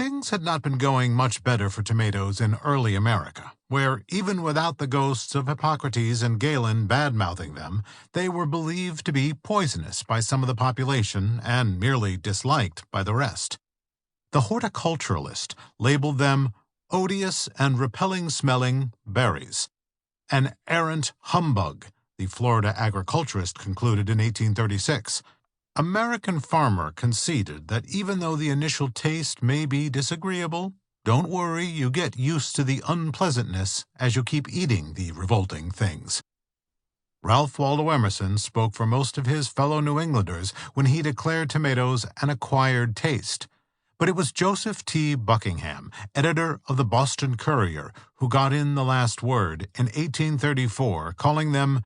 Things had not been going much better for tomatoes in early America, where, even without the ghosts of Hippocrates and Galen bad-mouthing them, they were believed to be poisonous by some of the population and merely disliked by the rest. The horticulturalist labeled them odious and repelling-smelling berries. An errant humbug, the Florida agriculturist concluded in 1836. American farmer conceded that even though the initial taste may be disagreeable, don't worry, you get used to the unpleasantness as you keep eating the revolting things. Ralph Waldo Emerson spoke for most of his fellow New Englanders when he declared tomatoes an acquired taste. But it was Joseph T. Buckingham, editor of the Boston Courier, who got in the last word in 1834, calling them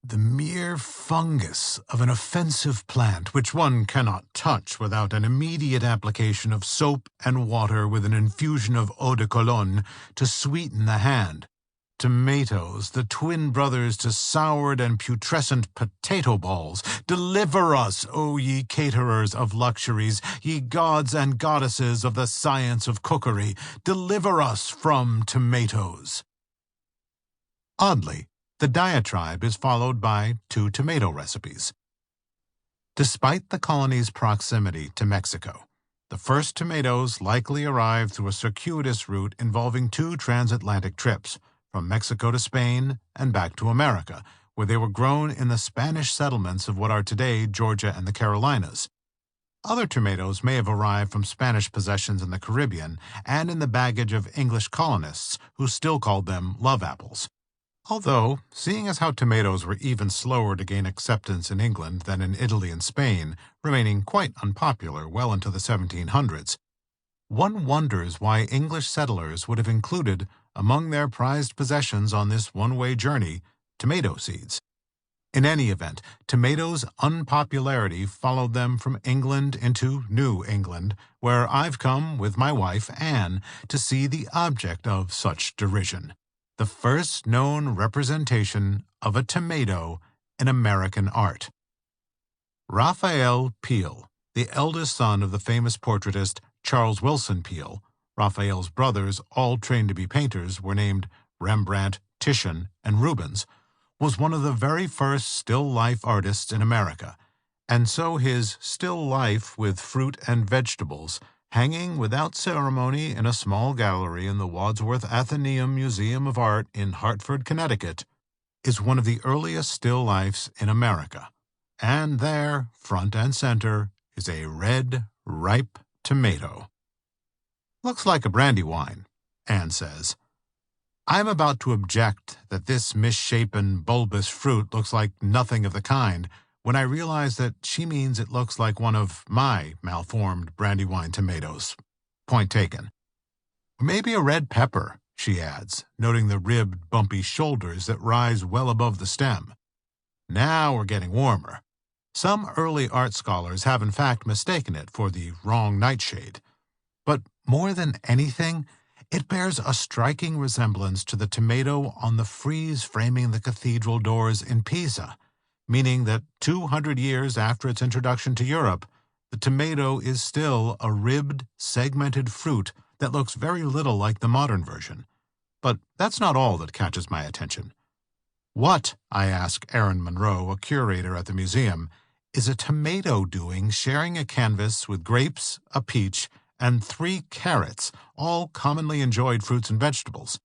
the mere fungus of an offensive plant which one cannot touch without an immediate application of soap and water with an infusion of eau de cologne to sweeten the hand. Tomatoes, the twin brothers to soured and putrescent potato balls, deliver us, O ye caterers of luxuries, ye gods and goddesses of the science of cookery, deliver us from tomatoes. Oddly, the diatribe is followed by 2 tomato recipes. Despite the colony's proximity to Mexico, the first tomatoes likely arrived through a circuitous route involving 2 transatlantic trips, from Mexico to Spain and back to America, where they were grown in the Spanish settlements of what are today Georgia and the Carolinas. Other tomatoes may have arrived from Spanish possessions in the Caribbean and in the baggage of English colonists who still called them love apples. Although, seeing as how tomatoes were even slower to gain acceptance in England than in Italy and Spain, remaining quite unpopular well into the 1700s, one wonders why English settlers would have included, among their prized possessions on this one-way journey, tomato seeds. In any event, tomatoes' unpopularity followed them from England into New England, where I've come with my wife, Anne, to see the object of such derision. The first known representation of a tomato in American art. Raphael Peale, the eldest son of the famous portraitist Charles Wilson Peale, Raphael's brothers, all trained to be painters, were named Rembrandt, Titian, and Rubens, was one of the very first still-life artists in America, and so his still life with fruit and vegetables, hanging without ceremony in a small gallery in the Wadsworth Atheneum Museum of Art in Hartford, Connecticut, is one of the earliest still lifes in America. And there, front and center, is a red, ripe tomato. Looks like a brandy wine, Anne says. I'm about to object that this misshapen, bulbous fruit looks like nothing of the kind, when I realize that she means it looks like one of my malformed Brandywine tomatoes. Point taken. Or maybe a red pepper, she adds, noting the ribbed, bumpy shoulders that rise well above the stem. Now we're getting warmer. Some early art scholars have in fact mistaken it for the wrong nightshade. But more than anything, it bears a striking resemblance to the tomato on the frieze framing the cathedral doors in Pisa, meaning that 200 years after its introduction to Europe, the tomato is still a ribbed, segmented fruit that looks very little like the modern version. But that's not all that catches my attention. What, I ask Aaron Monroe, a curator at the museum, is a tomato doing sharing a canvas with grapes, a peach, and 3 carrots, all commonly enjoyed fruits and vegetables?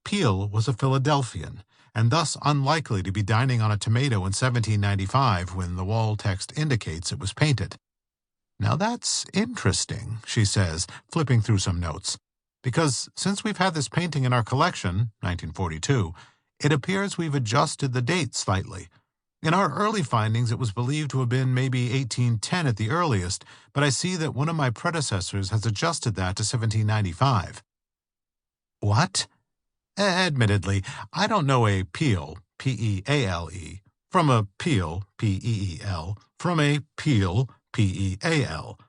Peale was a Philadelphian, and thus unlikely to be dining on a tomato in 1795 when the wall text indicates it was painted. Now that's interesting, she says, flipping through some notes, because since we've had this painting in our collection, 1942, it appears we've adjusted the date slightly. In our early findings, it was believed to have been maybe 1810 at the earliest, but I see that one of my predecessors has adjusted that to 1795. What? Admittedly, I don't know a Peale, P-E-A-L-E, from a Peel, P-E-E-L, from a Peale, P-E-A-L.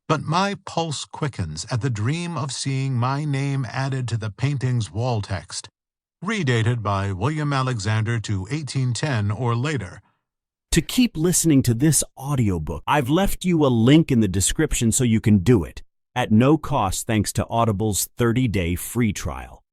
But my pulse quickens at the dream of seeing my name added to the painting's wall text, redated by William Alexander to 1810 or later. To keep listening to this audiobook, I've left you a link in the description so you can do it. at no cost thanks to Audible's 30-day free trial.